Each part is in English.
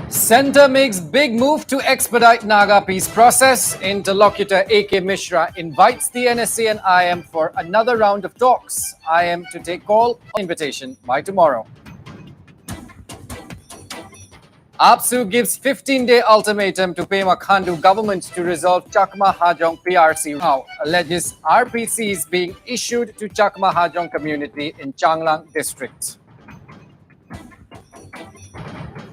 Centre makes big move to expedite Naga peace process. Interlocutor AK Mishra invites the NSA and IM for another round of talks. IM to take call on invitation by tomorrow. APSU gives 15-day ultimatum to Pema Khandu government to resolve Chakma Hajong PRC row. Alleges RPC is being issued to Chakma Hajong community in Changlang district.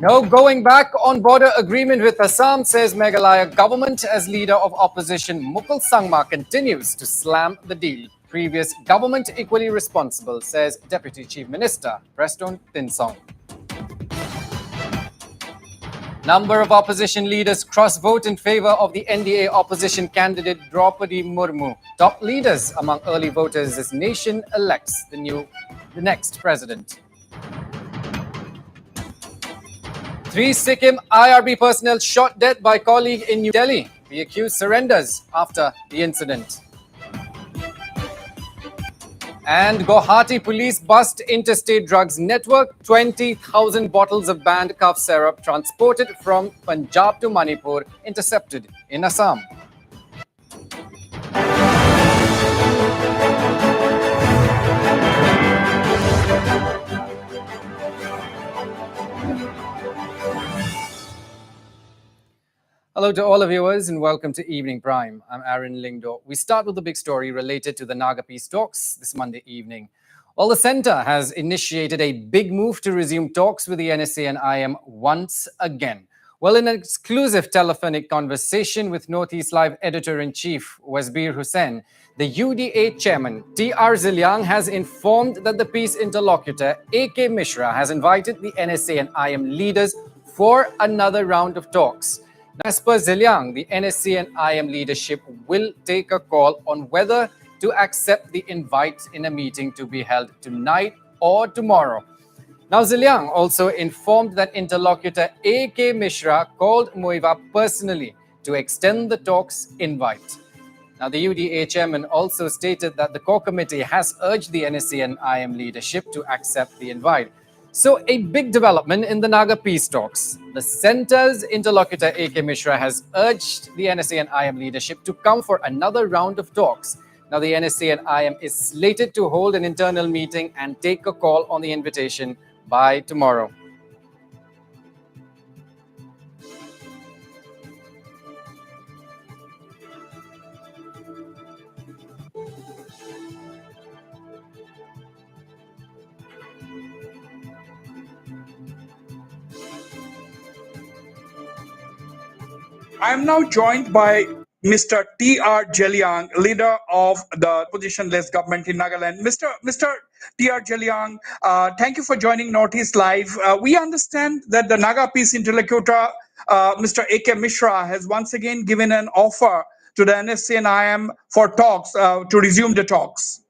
No going back on border agreement with Assam, says Meghalaya government, as leader of opposition Mukul Sangma continues to slam the deal. Previous government equally responsible, says Deputy Chief Minister Preston Tinsong. Number of opposition leaders cross-vote in favor of the NDA opposition candidate Draupadi Murmu. Top leaders among early voters as nation elects the next president. 3 Sikkim IRB personnel shot dead by colleague in New Delhi. The accused surrenders after the incident. And Guwahati police bust interstate drugs network. 20,000 bottles of banned cough syrup transported from Punjab to Manipur intercepted in Assam. Hello to all the viewers and welcome to Evening Prime. I'm Aaron Lingdo. We start with the big story related to the Naga peace talks this Monday evening. Well, the centre has initiated a big move to resume talks with the NSA and IM once again. Well, in an exclusive telephonic conversation with Northeast Live editor-in-chief Wasbir Hussain, the UDA chairman T.R. Ziliang has informed that the peace interlocutor AK Mishra has invited the NSA and IM leaders for another round of talks. As per Ziliang, the NSC and IM leadership will take a call on whether to accept the invite in a meeting to be held tonight or tomorrow. Now, Ziliang also informed that interlocutor AK Mishra called Moiva personally to extend the talks invite. Now, the UDA chairman also stated that the core committee has urged the NSC and IM leadership to accept the invite. So, a big development in the Naga peace talks. The centre's interlocutor AK Mishra has urged the NSA and IM leadership to come for another round of talks. Now, the NSA and IM is slated to hold an internal meeting and take a call on the invitation by tomorrow. I am now joined by Mr. T.R. Ziliang, leader of the opposition-less government in Nagaland. Mr. T.R. Ziliang, thank you for joining Northeast Live. We understand that the Naga peace interlocutor, Mr. A.K. Mishra, has once again given an offer to the NSC and IM for talks, to resume the talks.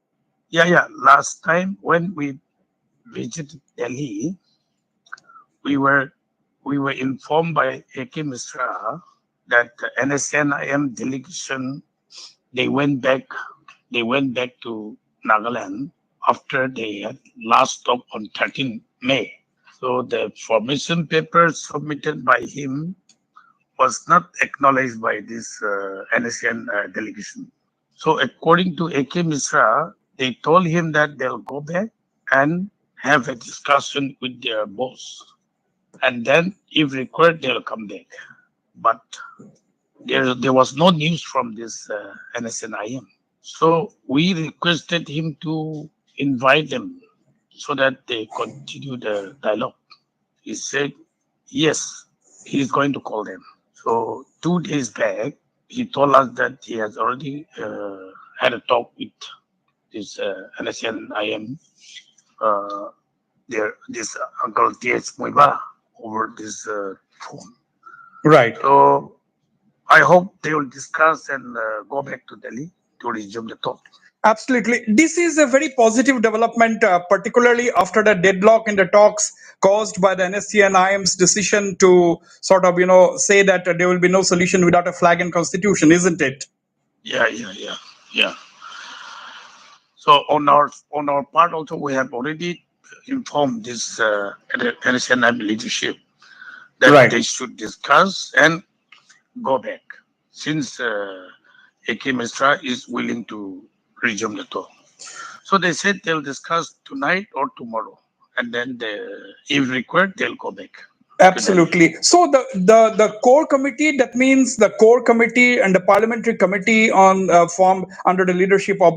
Yeah. Last time when we visited Delhi, we were informed by A.K. Mishra that the NSNIM delegation they went back to Nagaland after they had last talk on 13 May. So the formation paper submitted by him was not acknowledged by this NSN delegation. So according to AK Mishra, they told him that they'll go back and have a discussion with their boss. And then if required, they'll come back. But there was no news from this NSNIM. So we requested him to invite them so that they continue the dialogue. He said, yes, he's going to call them. So 2 days back, he told us that he has already had a talk with this NSNIM, this Uncle T.H. Moiba over this phone. Right. So I hope they will discuss and go back to Delhi to resume the talk. Absolutely. This is a very positive development, particularly after the deadlock in the talks caused by the NSC and IM's decision to sort of, say that there will be no solution without a flag and constitution, isn't it? Yeah. So on our part also, we have already informed this NSNM leadership that Right. they should discuss and go back, since AK Misra is willing to resume the talk. So they said they'll discuss tonight or tomorrow, and then if required, they'll go back to Delhi. Absolutely. So the core committee, that means the core committee and the parliamentary committee on formed under the leadership of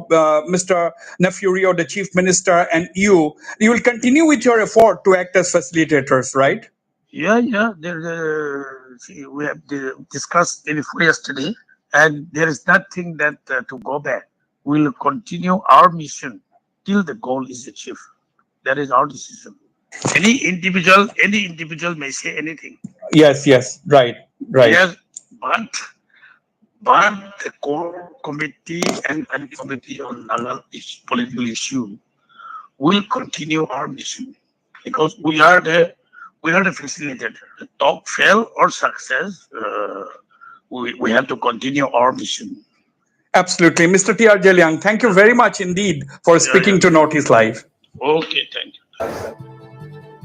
Mr. Nefurio, the chief minister, and you will continue with your effort to act as facilitators, right? Yeah, yeah. See, we have discussed before yesterday, and there is nothing that to go back. We'll continue our mission till the goal is achieved. That is our decision. Any individual may say anything. Yes, yes, right, right. Yes, but but the core committee and committee on Naga political issue will continue our mission, because we are the facilitator. The talk fail or success, we have to continue our mission. Absolutely. Mr. T.R. Jeliang, thank you very much indeed for Yeah, speaking yeah. to Notice Live. Okay, thank you.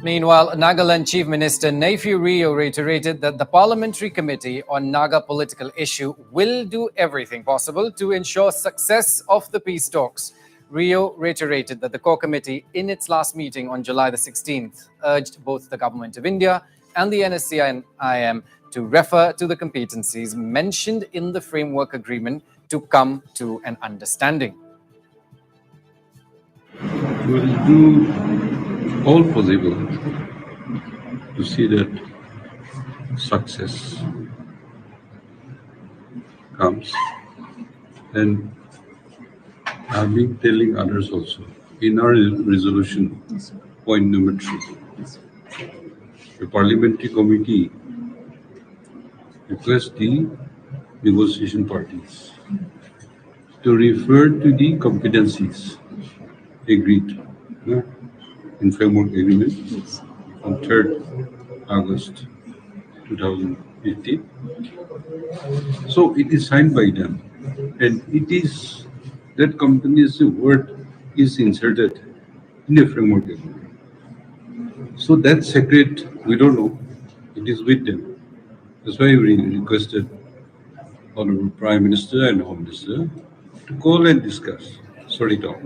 Meanwhile, Nagaland Chief Minister Nephew Rio reiterated that the Parliamentary Committee on Naga Political Issue will do everything possible to ensure success of the peace talks. Rio reiterated that the core committee, in its last meeting on July the 16th, urged both the Government of India and the NSCI and IM to refer to the competencies mentioned in the framework agreement to come to an understanding. We will do all possible to see that success comes. And I've been telling others also, in our resolution, point number 3, the parliamentary committee requests the negotiation parties to refer to the competencies agreed in framework agreement on 3rd August 2015. So it is signed by them, and it is that competency word is inserted in the framework agreement. So that secret, we don't know. It is with them. That's why we requested Honorable Prime Minister and Home Minister to call and discuss, sort it out.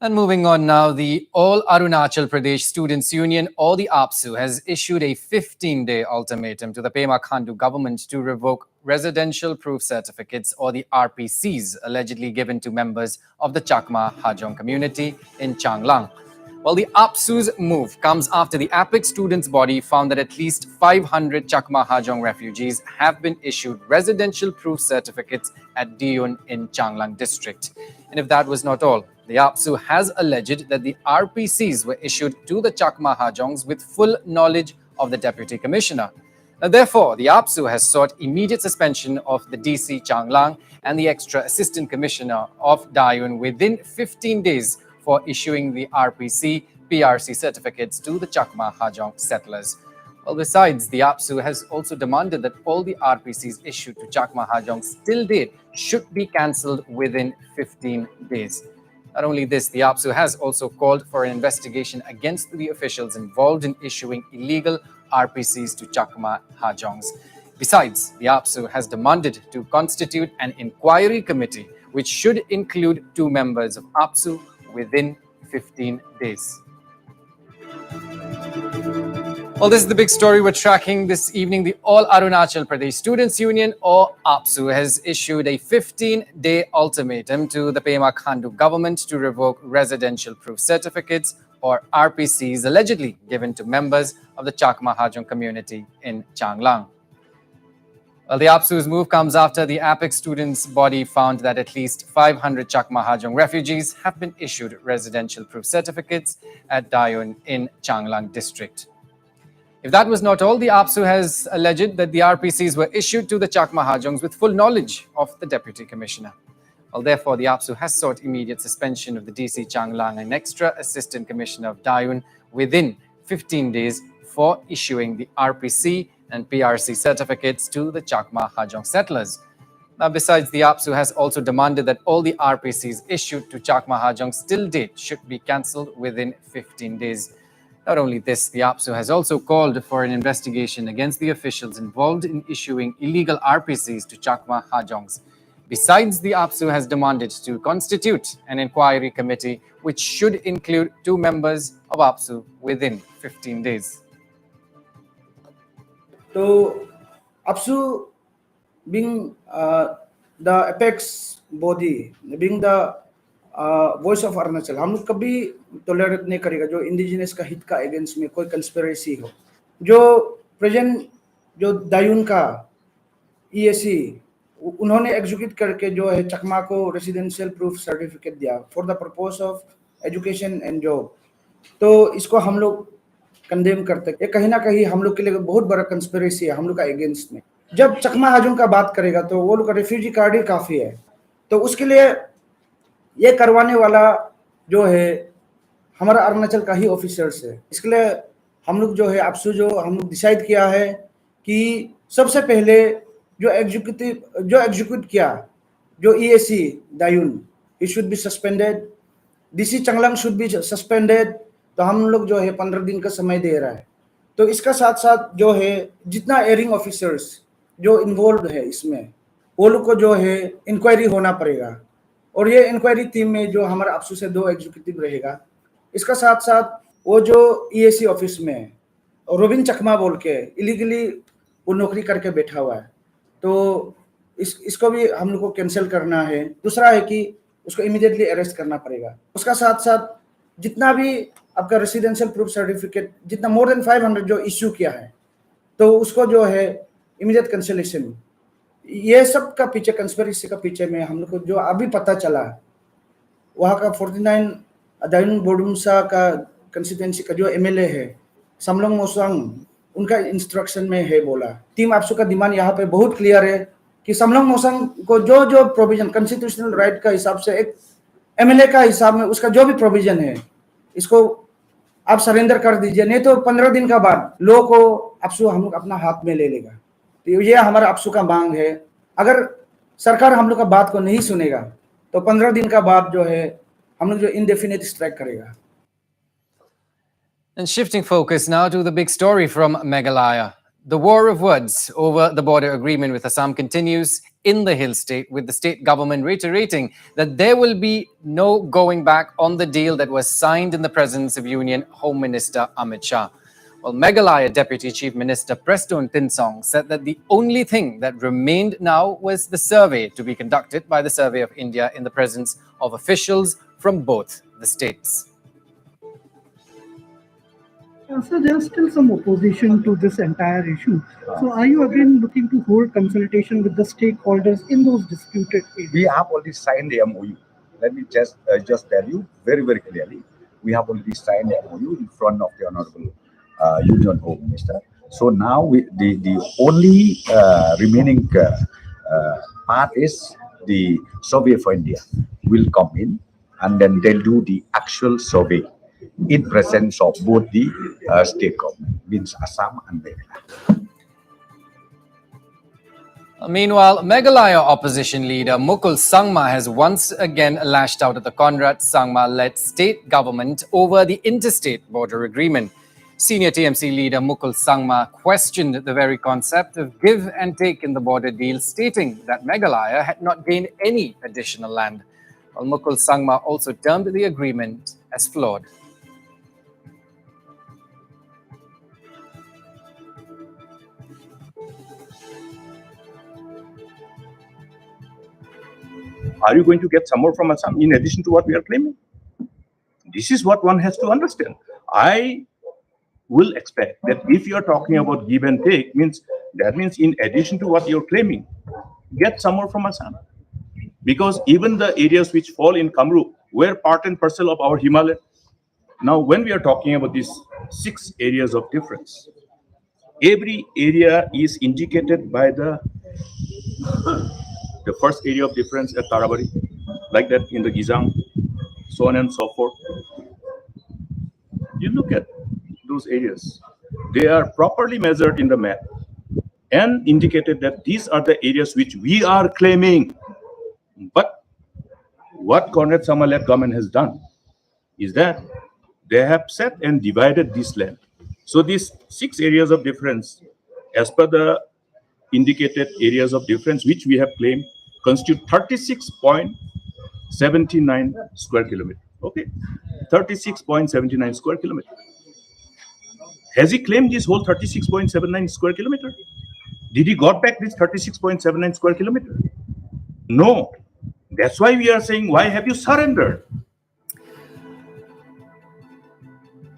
And moving on now, the All Arunachal Pradesh Students Union, or the APSU, has issued a 15-day ultimatum to the Pema Khandu government to revoke residential proof certificates, or the RPCs, allegedly given to members of the Chakma Hajong community in Changlang. Well, the APSU's move comes after the APIC students' body found that at least 500 Chakma Hajong refugees have been issued residential proof certificates at Diun in Changlang district. And if that was not all, the APSU has alleged that the RPCs were issued to the Chakma Hajongs with full knowledge of the Deputy Commissioner. Now, therefore, the APSU has sought immediate suspension of the DC Changlang and the Extra Assistant Commissioner of Dayun within 15 days for issuing the RPC, PRC certificates to the Chakma Hajong settlers. Well, besides, the APSU has also demanded that all the RPCs issued to Chakma Hajong still date should be cancelled within 15 days. Not only this, the APSU has also called for an investigation against the officials involved in issuing illegal RPCs to Chakma Hajongs. Besides, the APSU has demanded to constitute an inquiry committee which should include 2 members of APSU within 15 days. Well, this is the big story we're tracking this evening. The All Arunachal Pradesh Students Union, or APSU, has issued a 15-day ultimatum to the Pema Khandu government to revoke residential proof certificates, or RPCs, allegedly given to members of the Chakma Hajong community in Changlang. Well, the APSU's move comes after the APIC students' body found that at least 500 Chakma Hajong refugees have been issued residential proof certificates at Dayun in Changlang district. If that was not all, the APSU has alleged that the RPCs were issued to the Chakma Hajongs with full knowledge of the Deputy Commissioner. Well, therefore, the APSU has sought immediate suspension of the DC Changlang and Extra Assistant Commissioner of Dayun within 15 days for issuing the RPC and PRC certificates to the Chakma Hajong settlers. Now, besides, the APSU has also demanded that all the RPCs issued to Chakma Hajong's till date should be cancelled within 15 days. Not only this, the APSU has also called for an investigation against the officials involved in issuing illegal RPCs to Chakma Hajongs. Besides, the APSU has demanded to constitute an inquiry committee which should include 2 members of APSU within 15 days. So, APSU being the apex body, being the voice of Arunachal, हम लोग कभी tolerate नहीं करेगा जो indigenous का हित का against में कोई कंस्पिरेसी हो. जो प्रेजेंट जो दायून का EAC उन्होंने एग्जीक्यूट करके जो है चकमा को रेसिडेंशियल प्रूफ सर्टिफिकेट दिया for the purpose of education and job, तो इसको हम लोग कंडेम करते हैं. कहीं ना कहीं हम लोग के लिए बहुत बड़ा कंस्पिरेसी है हम लोग का अगेंस्ट में. जब चकमा हाजुम का बात करेगा तो वो लोग का रेफ्यूजी कार्ड ही काफी है, तो उसके लिए ये करवाने वाला जो है हमारा अरुणाचल का ही ऑफिसर्स है. इसके लिए हम लोग जो है APSU जो हम लोग डिसाइड किया है कि सबसे पहले जो एग्जीक्यूट किया जो EAC दायून, he should be suspended. DC Changlang should be suspended. तो हम लोग जो है 15 दिन का समय दे रहा है. तो इसका साथ साथ जो है जितना एयरिंग ऑफिसर्स जो इन्वॉल्व है इसमें वो लोग को जो है इंक्वायरी होना पड़ेगा, और ये इंक्वायरी टीम में जो हमारा APSU से 2 एग्जीक्यूटिव रहेगा. इसका साथ साथ वो जो EAC ऑफिस में रोबिन चकमा बोल के इलीगली वो नौकरी करके बैठा हुआ है, तो इसको भी हम लोग को कैंसिल करना है. दूसरा है कि उसको इमीडिएटली अरेस्ट करना पड़ेगा. उसका साथ साथ जितना भी आपका रेसिडेंशियल प्रूफ सर्टिफिकेट जितना मोर देन 500 जो इश्यू किया है, तो उसको जो है इमीडिएट कैंसिलेशन. ये सब का पीछे कंस्पिरेसी का पीछे में हम लोग को जो अभी पता चला वहाँ का 49 दायून बोडुमसा का कंस्टिट्यूएंसी का जो MLA है समलोंग मोसांग, उनका इंस्ट्रक्शन में है बोला. टीम APSU का डिमांड यहाँ पे बहुत क्लियर है कि समलोंग मोसांग को जो जो प्रोविजन कॉन्स्टिट्यूशनल राइट का हिसाब से एक MLA का हिसाब में उसका जो भी प्रोविजन है इसको आप सरेंडर कर दीजिए, नहीं तो 15 दिन का बाद लोगों को APSU हम लोग अपना हाथ में ले लेगा. तो ये हमारा APSU का मांग है. अगर सरकार हम लोग का बात को नहीं सुनेगा तो 15 दिन का बाद जो है हम लोग जो इंडेफिनिट स्ट्राइक करेगा. And shifting focus now to the big story from Meghalaya. The war of words over the border agreement with Assam continues in the hill state, with the state government reiterating that there will be no going back on the deal that was signed in the presence of Union Home Minister Amit Shah. Well, Meghalaya Deputy Chief Minister Preston Tinsong said that the only thing that remained now was the survey to be conducted by the Survey of India in the presence of officials from both the states. So there's still some opposition to this entire issue. So are you again looking to hold consultation with the stakeholders in those disputed areas? We have already signed the MOU. Let me just tell you very, very clearly. We have already signed the MOU in front of the Honorable Union Home Minister. So now the only remaining part is the Survey for India will come in, and then they'll do the actual survey in presence of both the state government, means Assam and Meghalaya. Meanwhile, Meghalaya opposition leader Mukul Sangma has once again lashed out at the Conrad Sangma-led state government over the interstate border agreement. Senior TMC leader Mukul Sangma questioned the very concept of give and take in the border deal, stating that Meghalaya had not gained any additional land. While Mukul Sangma also termed the agreement as flawed. Are you going to get some more from Assam in addition to what we are claiming? This is what one has to understand. I will expect that if you are talking about give and take, that means in addition to what you're claiming, get some more from Assam. Because even the areas which fall in Kamrup were part and parcel of our Himalaya. Now, when we are talking about these 6 areas of difference, every area is indicated by the first area of difference at Tarabari, like that in the Gizang, so on and so forth. You look at those areas, they are properly measured in the map. and indicated that these are the areas which we are claiming. But what Conrad Samalet government has done is that they have set and divided this land. So these 6 areas of difference, as per the indicated areas of difference which we have claimed, constitute 36.79 square kilometer. Okay, 36.79 square kilometer. Has he claimed this whole 36.79 square kilometer? Did he got back this 36.79 square kilometer? No. That's why we are saying, why have you surrendered?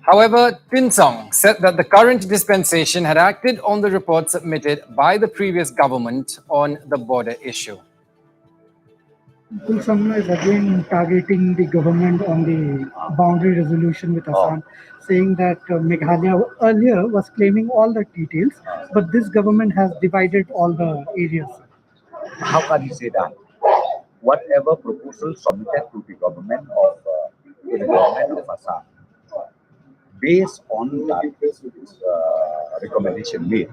However, Tinsong said that the current dispensation had acted on the report submitted by the previous government on the border issue. Kulsamna is again targeting the government on the boundary resolution with Assam, saying that Meghalaya earlier was claiming all the details, but this government has divided all the areas. How can you say that? Whatever proposal submitted to the government of Assam, based on that recommendation made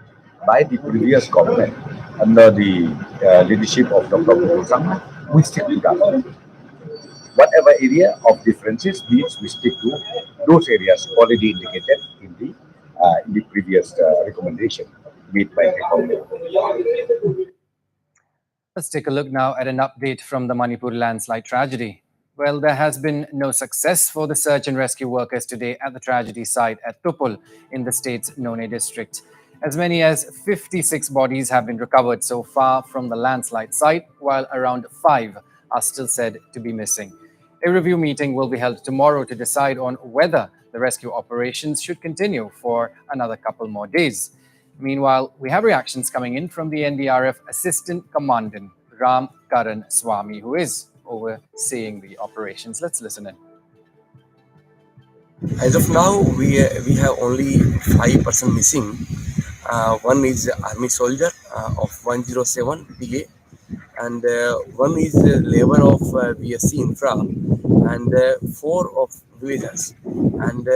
by the previous government under the leadership of Dr. Kusama, we stick to that. Whatever area of differences needs, we stick to those areas already indicated in the previous recommendation made by the government. Let's take a look now at an update from the Manipur landslide tragedy. Well, there has been no success for the search and rescue workers today at the tragedy site at Tupul in the state's None district. As many as 56 bodies have been recovered so far from the landslide site, while around 5 are still said to be missing. A review meeting will be held tomorrow to decide on whether the rescue operations should continue for another couple more days. Meanwhile, we have reactions coming in from the NDRF Assistant Commandant Ram Karan Swami, who is overseeing the operations. Let's listen in. As of now, we have only 5% missing. One is army soldier of 107 PA, and one is labor of BSc Infra, and 4 of villagers. And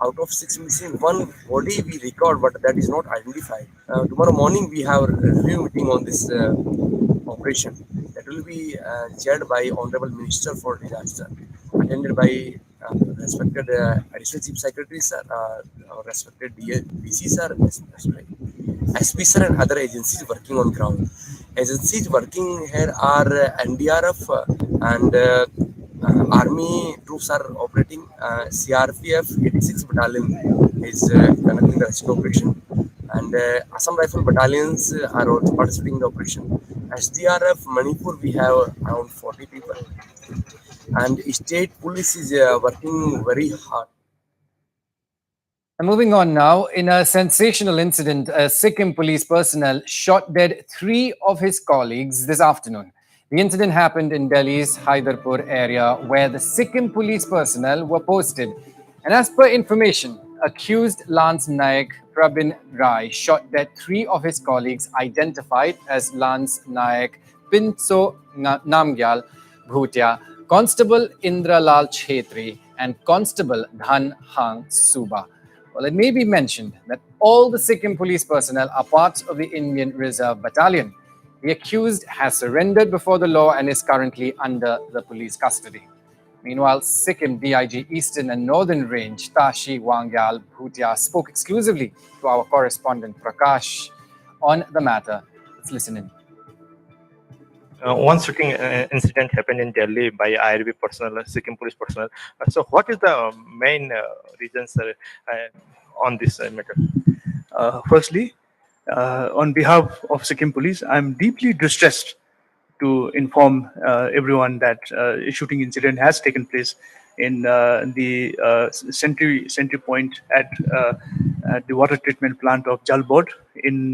out of 6 missing, 1 body we record, but that is not identified. Tomorrow morning we have a review meeting on this operation. That will be chaired by Honorable Minister for Disaster, attended by respected Additional Chief Secretary sir, respected DC sir, SP sir, and other agencies working on ground. Agencies working here are NDRF and Army troops are operating. CRPF 86 Battalion is conducting the rescue operation, and Assam Rifle battalions are also participating in the operation. SDRF Manipur, we have around 40 people, and state police is working very hard. And moving on now, in a sensational incident, a Sikkim police personnel shot dead 3 of his colleagues this afternoon. The incident happened in Delhi's Hyderpur area, where the Sikkim police personnel were posted. And as per information, accused Lance Naik Prabin Rai shot dead 3 of his colleagues identified as Lance Naik Pinso Namgyal Bhutia, Constable Indra Lal Chetri, and Constable Dhan Hang Suba. Well, it may be mentioned that all the Sikkim police personnel are part of the Indian Reserve Battalion. The accused has surrendered before the law and is currently under the police custody. Meanwhile, Sikkim DIG Eastern and Northern Range Tashi Wangyal Bhutia spoke exclusively to our correspondent Prakash on the matter. Let's listen in. One shooting incident happened in Delhi by IRB personnel, Sikkim police personnel. So, what is the main reasons on this matter? Firstly, on behalf of Sikkim police, I'm deeply distressed to inform everyone that a shooting incident has taken place in the sentry point at the water treatment plant of Jalbod in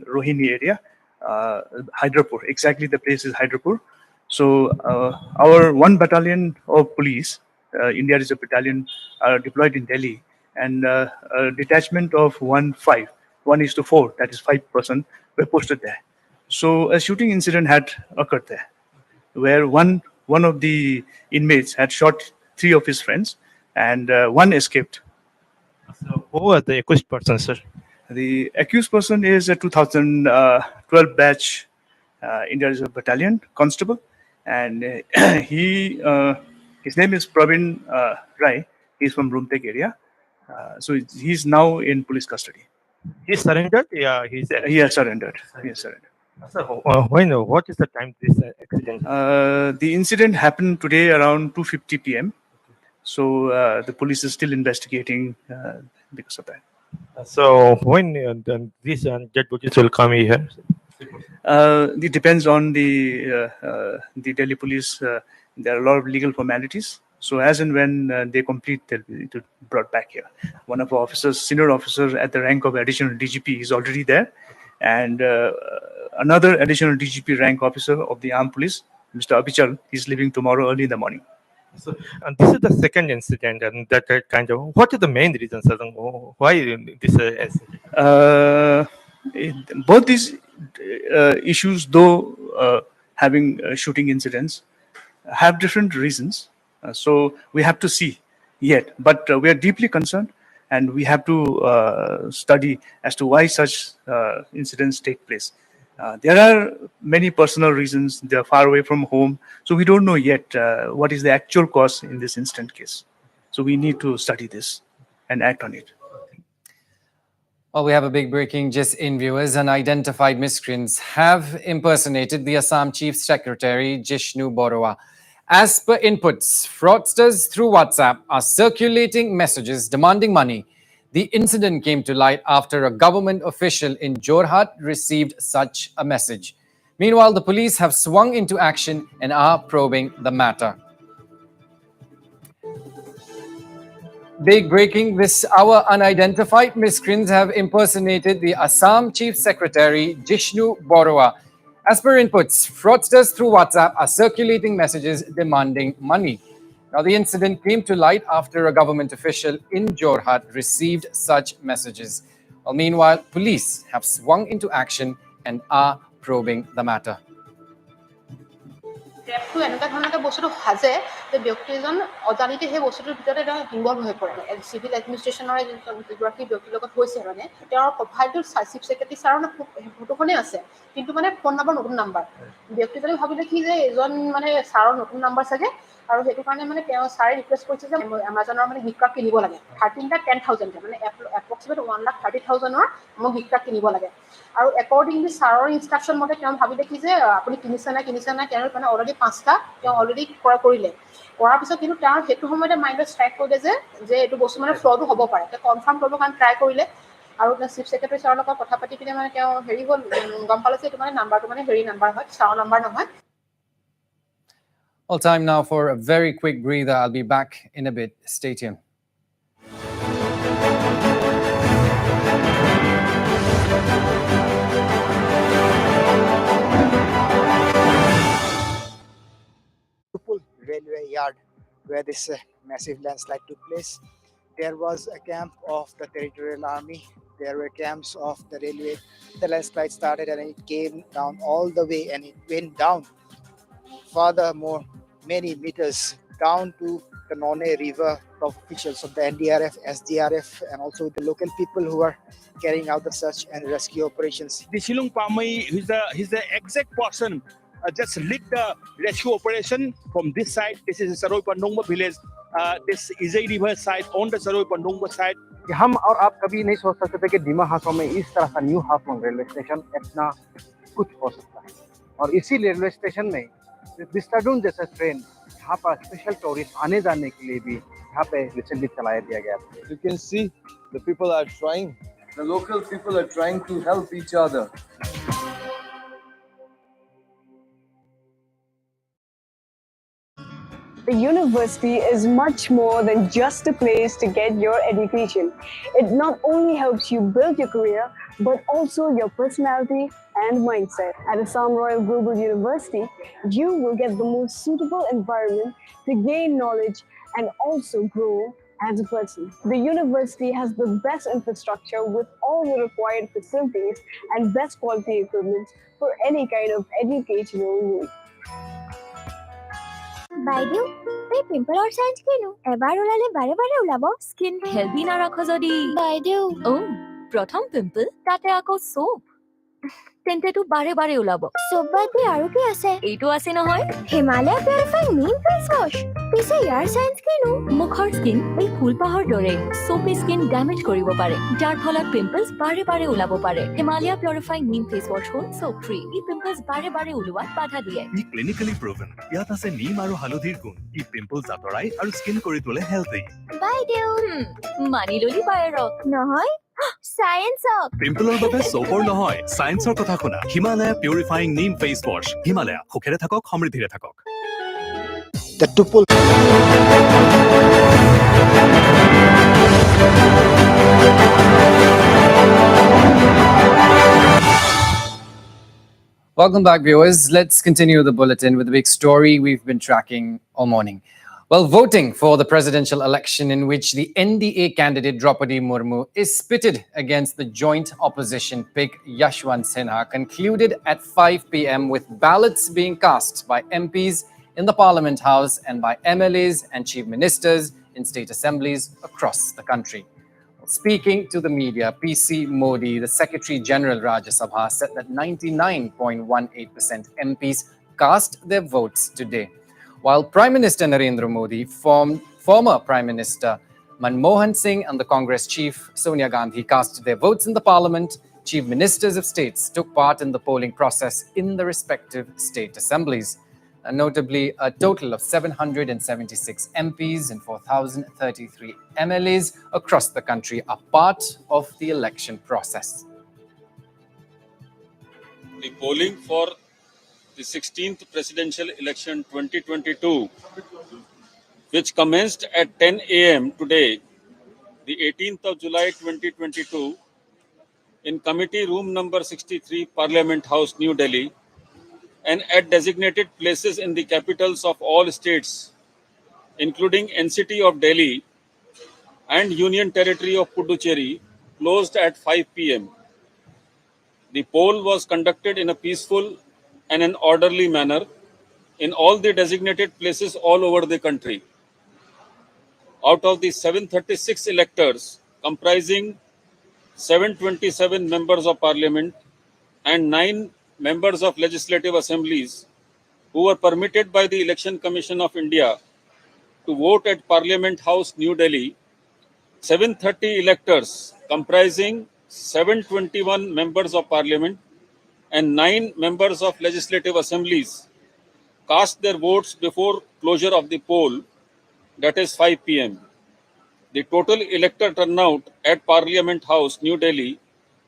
Rohini area. Hyderpur, exactly the place is Hyderpur. So our 1 battalion of police, India Reserve Battalion, are deployed in Delhi, and a detachment of 1:4, that is 5%, were posted there. So a shooting incident had occurred there, where one of the inmates had shot 3 of his friends, and 1 escaped. So, who are the accused persons, sir? The accused person is a 2012 batch India Reserve Battalion constable, and his name is Praveen Rai. He's from Rumtek area. So he's now in police custody. He surrendered. Yeah, He has surrendered. He has surrendered. So what is the time this accident? The incident happened today around 2:50 p.m. So the police is still investigating because of that. So when these dead bodies will come here? It depends on the Delhi police. There are a lot of legal formalities. So as and when they complete, they'll be brought back here. One of our officers, senior officer at the rank of additional DGP, is already there, and another additional DGP rank officer of the armed police, Mr. Abichal, he's leaving tomorrow early in the morning. So, and this is the second incident, and that kind of what is the main reason, sir? Why this incident? Both these issues, though having shooting incidents, have different reasons. So we have to see yet, but we are deeply concerned, and we have to study as to why such incidents take place. There are many personal reasons. They are far away from home, so we don't know yet what is the actual cause in this instant case. So we need to study this and act on it. Well, we have a big breaking just in, viewers. Unidentified miscreants have impersonated the Assam Chief Secretary, Jishnu Borua. As per inputs, fraudsters through WhatsApp are circulating messages demanding money. The incident came to light after a government official in Jorhat received such a message. Meanwhile, the police have swung into action and are probing the matter. Big breaking this hour, unidentified miscreants have impersonated the Assam Chief Secretary, Jishnu Borua. As per inputs, fraudsters through WhatsApp are circulating messages demanding money. Now, the incident came to light after a government official in Jorhat received such messages. Well, meanwhile, police have swung into action and are probing the matter. ট্ৰেপটো এনেকুৱা ধৰণৰ এটা বস্তুটো সাজে যে ব্যক্তিজন অজানিতে সেই বস্তুটোৰ ভিতৰত এটা ইনভলভ হৈ পৰে চিভিল এডমিনিষ্ট্ৰেশ্যনৰ যিগৰাকী ব্যক্তিৰ লগত হৈছে মানে তেওঁৰ প্ৰফাইলটো চিফ ছেক্ৰেটাৰী ছাৰৰ ফটোখনেই আছে কিন্তু মানে ফোন নম্বৰ নতুন নাম্বাৰ ব্যক্তিজনে ভাবিলে কি যে এজন মানে ছাৰৰ নতুন নাম্বাৰ চাগে আৰু সেইটো কাৰণে মানে তেওঁ ছাৰে ৰিকুৱেষ্ট কৰিছে যে এমাজনৰ মানে গিফ্ট কাৰ্ড কিনিব লাগে 10,000 মানে এপ্ৰক্সিমেট 1,30,000ৰ মোক গিফ্ট কাৰ্ড কিনিব লাগে আৰু একৰ্ডিংলি ছাৰৰ ইনষ্ট্ৰাকশ্যন মতে তেওঁ ভাবি দেখি যে আপুনি কিনিছে নাই তেওঁৰ মানে অলৰেডি 5টা তেওঁ অলৰেডি কৰিলে কৰাৰ পিছত কিন্তু তেওঁৰ সেইটো সময়তে মাইণ্ডত ষ্ট্ৰাইক কৰিলে যে এইটো বস্তু মানে ফ্ৰডো হ'ব পাৰে তেওঁ কনফাৰ্ম কৰিবৰ কাৰণে ট্ৰাই কৰিলে আৰু চিফ ছেক্ৰেটাৰী ছাৰৰ লগত কথা পাতি পিনে মানে তেওঁ হেৰি হ'ল গম পালে যে এইটো মানে নাম্বাৰটো মানে হেৰি নাম্বাৰ হয় ছাৰৰ নাম্বাৰ নহয়. Well, time now for a very quick breather. I'll be back in a bit. Stay tuned. Railway yard where this massive landslide took place. There was a camp of the Territorial Army. There were camps of the railway. The landslide started and it came down all the way and it went down furthermore many meters down to the None River. Officials of the NDRF, SDRF and also the local people who are carrying out the search and rescue operations. The Shillong Pamai, he's the exact person just lead the rescue operation from this side. This is Saroi Pandongma village. This is a river side on the Saroi Pandongma side. हम और आप कभी नहीं सोच सकते थे कि डीमा हाथों में इस तरह का न्यू हाफलोंग रेलवे स्टेशन इतना कुछ हो सकता है और इसी रेलवे स्टेशन में विस्ताडून जैसा ट्रेन यहाँ पर स्पेशल टूरिस्ट आने जाने के लिए भी यहाँ पे रिसेंटली चलाया दिया गया था. You can see the people are trying. The local people are trying to help each other. The university is much more than just a place to get your education. It not only helps you build your career, but also your personality and mindset. At Assam Royal Global University, you will get the most suitable environment to gain knowledge and also grow as a person. The university has the best infrastructure with all the required facilities and best quality equipment for any kind of educational need. বাইদেউ এই pimple or science কেন এবাৰ ওলালে বাৰে বাৰে ওলাব skin healthy নাৰাখো যদি বাইদেউ প্ৰথম পিম্পল তাতে আকৌ সোপ তেন্তেটো বাৰে বাৰে ওলাব সোপ বাদে আৰু কি আছে এইটো আছে নহয় হিমালয়া পিউৰিফাইং নিম ফেচ ৱাশ পিছে ইয়াৰ সাইন্স কিনো মুখৰ স্কিন এই ফুলপাহৰ দৰে সোপে স্কিন ডেমেজ কৰিব পাৰে যাৰ ফলত পিম্পলছ বাৰে বাৰে ওলাব পাৰে হিমালয়া পিউৰিফাইং নিম ফেচ ৱাশ হ'ল সোপ ফ্ৰী ই পিম্পলছ বাৰে বাৰে ওলোৱাত বাধা দিয়ে ই ক্লিনিকেলি প্ৰভেন ইয়াত আছে নিম আৰু হালধিৰ গুণ ই পিম্পলছ আঁতৰাই আৰু স্কিন কৰি তোলে হেল্থি বাইদেউ মানি ললি বায়েৰক নহয় সায়েন্সক পিম্পলৰ বাবে সোপৰ নহয় সায়েন্সৰ কথা শুনা হিমালয়া পিউৰিফাইং নিম ফেচ ৱাশ হিমালয়া সুখেৰে থাকক সমৃদ্ধিৰে থাকক The tuple. Welcome back, viewers. Let's continue the bulletin with the big story we've been tracking all morning. Well, voting for the presidential election in which the NDA candidate Draupadi Murmu is pitted against the joint opposition pick Yashwant Sinha concluded at 5 p.m. with ballots being cast by MPs in the Parliament House and by MLAs and chief ministers in state assemblies across the country. Speaking to the media, PC Modi, the Secretary General Rajya Sabha, said that 99.18% MPs cast their votes today. While Prime Minister Narendra Modi, former Prime Minister Manmohan Singh and the Congress chief Sonia Gandhi cast their votes in the parliament, chief ministers of states took part in the polling process in the respective state assemblies. And notably, a total of 776 MPs and 4,033 MLAs across the country are part of the election process. The polling for the 16th presidential election 2022, which commenced at 10 a.m. today, the 18th of July 2022, in committee room number 63, Parliament House, New Delhi, and at designated places in the capitals of all states, including NCT of Delhi and Union Territory of Puducherry, closed at 5 p.m. The poll was conducted in a peaceful and an orderly manner in all the designated places all over the country. Out of the 736 electors, comprising 727 members of parliament and 9 members of legislative assemblies, who were permitted by the Election Commission of India to vote at Parliament House, New Delhi, 730 electors, comprising 721 members of parliament and 9 members of legislative assemblies, cast their votes before closure of the poll, that is 5 p.m. The total elector turnout at Parliament House, New Delhi,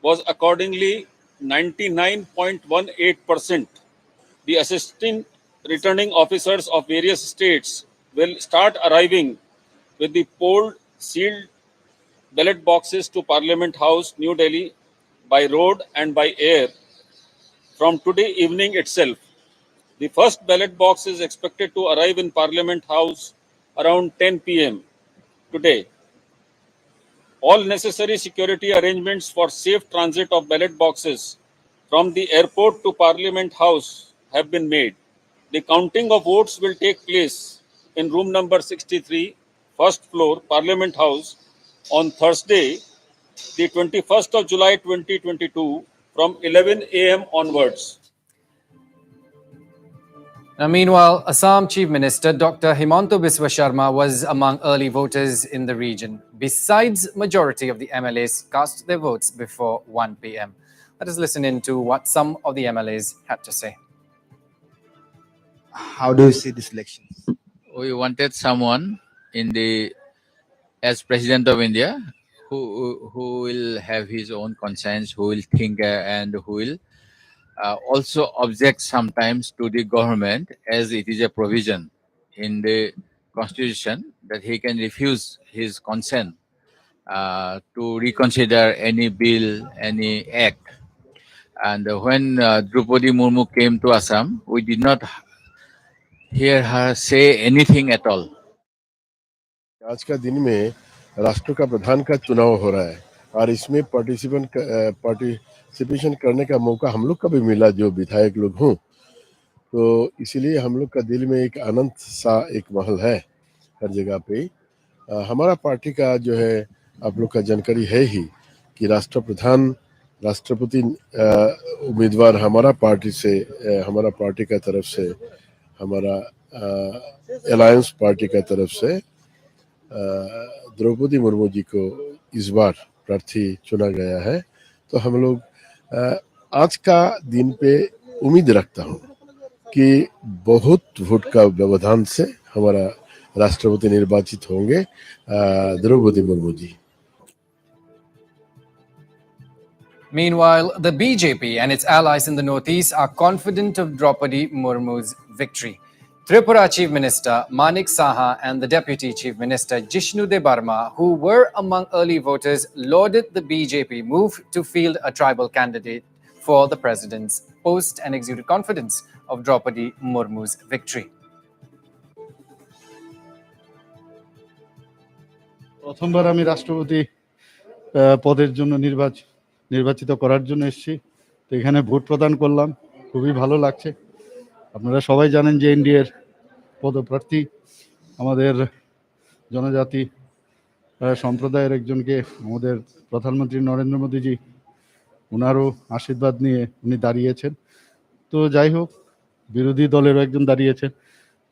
was accordingly 99.18%. The assistant returning officers of various states will start arriving with the polled sealed ballot boxes to Parliament House, New Delhi, by road and by air from today evening itself. The first ballot box is expected to arrive in Parliament House around 10 p.m. today. All necessary security arrangements for safe transit of ballot boxes from the airport to Parliament House have been made. The counting of votes will take place in room number 63, first floor, Parliament House, on Thursday, the 21st of July 2022, from 11 a.m. onwards. Now, meanwhile, Assam Chief Minister Dr. Himanta Biswa Sharma was among early voters in the region. Besides, majority of the MLAs cast their votes before 1 p.m. Let us listen in to what some of the MLAs had to say. How do you see this election? We wanted someone as President of India who will have his own conscience, who will think and who will also object sometimes to the government, as it is a provision in the constitution that he can refuse his consent to reconsider any bill, any act. And when Draupadi Murmu came to Assam, we did not hear her say anything at all. आज का दिन में राष्ट्र का प्रधान का चुनाव हो रहा है और इसमें पार्टिसिपेशन करने का मौका हम लोग का भी मिला, जो विधायक लोग हों, तो इसीलिए हम लोग का दिल में एक आनंद सा एक माहौल है हर जगह पे। हमारा पार्टी का जो है आप लोग का जानकारी है ही कि राष्ट्रप्रधान राष्ट्रपति उम्मीदवार हमारा पार्टी का तरफ से, हमारा अलायंस पार्टी का तरफ से द्रौपदी मुर्मू जी को इस बार प्रार्थी चुना गया है। तो हम लोग आज का दिन पे उम्मीद रखता हूँ कि बहुत वोट का व्यवधान से हमारा राष्ट्रपति निर्वाचित होंगे Draupadi Murmu ji. Meanwhile, the BJP and its allies in the northeast are confident of Draupadi Murmu's victory. Tripura Chief Minister Manik Saha and the Deputy Chief Minister Jishnu De Barma, who were among early voters, lauded the BJP move to field a tribal candidate for the president's post and exuded confidence of Draupadi Murmu's victory. প্রথমবার আমি রাষ্ট্রপতি পদের জন্য নির্বাচিত করার জন্য এসেছি। তো এখানে ভোট প্রদান করলাম, খুবই ভালো লাগছে। আপনারা সবাই জানেন যে এনডিএর পদপ্রার্থী আমাদের জনজাতি সম্প্রদায়ের একজনকে আমাদের প্রধানমন্ত্রী নরেন্দ্র মোদীজি ওনারও আশীর্বাদ নিয়ে উনি দাঁড়িয়েছেন। তো যাই হোক, বিরোধী দলেরও একজন দাঁড়িয়েছেন,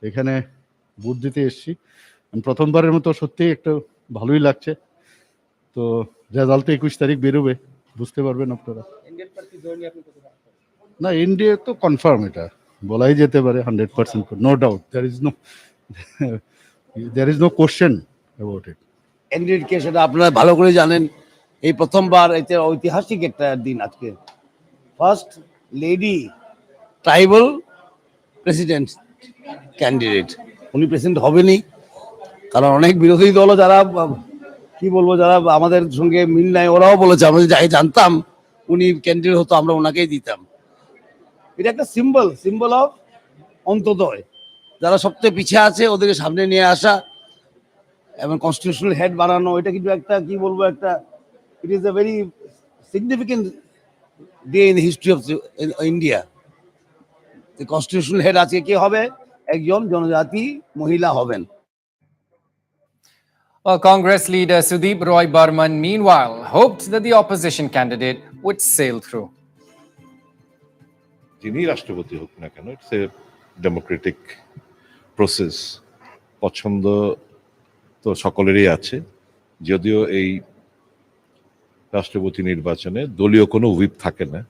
এখানে ভোট দিতে এসেছি। প্রথমবারের মতো সত্যিই একটু ভালোই লাগছে। তো রেজাল্ট তো 21 তারিখ বেরোবে, বুঝতে পারবেন আপনারা। না, এনডিএ তো কনফার্ম, এটা বলাই যেতে পারে 100%, no doubt, there is no question about it. এনডিএর কে সেটা আপনারা ভালো করে জানেন। এই প্রথমবার এটা ঐতিহাসিক একটা দিন আজকে। First lady tribal president candidate, উনি প্রেসিডেন্ট হবেনই, কারণ অনেক বিরোধী দল যারা কি বলবো যারা আমাদের সঙ্গে মিল নাই, ওরাও বলেছে আমরা যাই জানতাম উনি ক্যান্ডিডেট হতো আমরা ওনাকেই দিতাম। এটা একটা সিম্বল অফ অন্তোদয়, যারা সবচেয়ে পিছিয়ে আছে ওদেরকে সামনে নিয়ে আসা এবং কনস্টিটিউশনাল হেড বানানো, এটা কিন্তু একটা কি বলবো একটা it is a very significant day in history of India. Constitutional head আজকে কে হবে? একজন জনজাতি মহিলা হবেন। Well, Congress leader Sudeep Roy Burman, meanwhile, hoped that the opposition candidate would sail through. যিনি রাষ্ট্রপতি হোক না কেন, ইটস এ ডেমোক্রেটিক প্রসেস। পছন্দ তো সকলেরই আছে, যদিও এই রাষ্ট্রপতি নির্বাচনে দলীয় কোনো হুইপ থাকে না।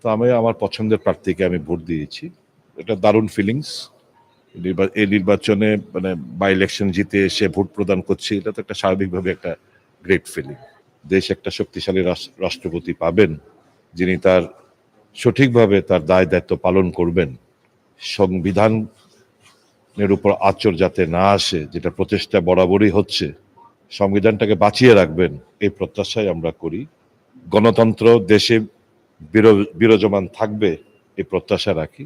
তো আমি আমার পছন্দের প্রার্থীকে আমি ভোট দিয়েছি। এটা দারুণ ফিলিংস। এই নির্বাচনে মানে বাই ইলেকশন জিতে এসে ভোট প্রদান করছি, এটা তো একটা স্বাভাবিকভাবে একটা গ্রেট ফিলিং। দেশ একটা শক্তিশালী রাষ্ট্রপতি পাবেন, যিনি তার সঠিকভাবে তার দায় দায়িত্ব পালন করবেন, সংবিধানের উপর আঁচড় যাতে না আসে, যেটা প্রচেষ্টা বরাবরই হচ্ছে, সংবিধানটাকে বাঁচিয়ে রাখবেন, এই প্রত্যাশাই আমরা করি। গণতন্ত্র দেশে বিরাজমান থাকবে, এই প্রত্যাশা রাখি।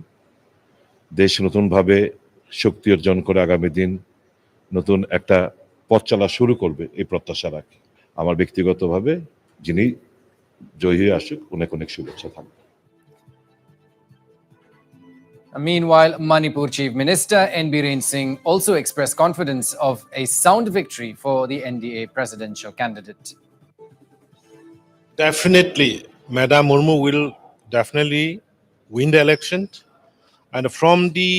দেশ নতুনভাবে শক্তি অর্জন করে আগামী দিন নতুন একটা পথ চলা শুরু করবে, এই প্রত্যাশা রাখি। আমার ব্যক্তিগতভাবে যিনি জয়ী হয়ে আসুক, অনেক অনেক শুভেচ্ছা থাকবে। Meanwhile, Manipur Chief Minister N. Biren Singh also expressed confidence of a sound victory for the NDA presidential candidate. Definitely, Madam Murmu will definitely win the election. And from the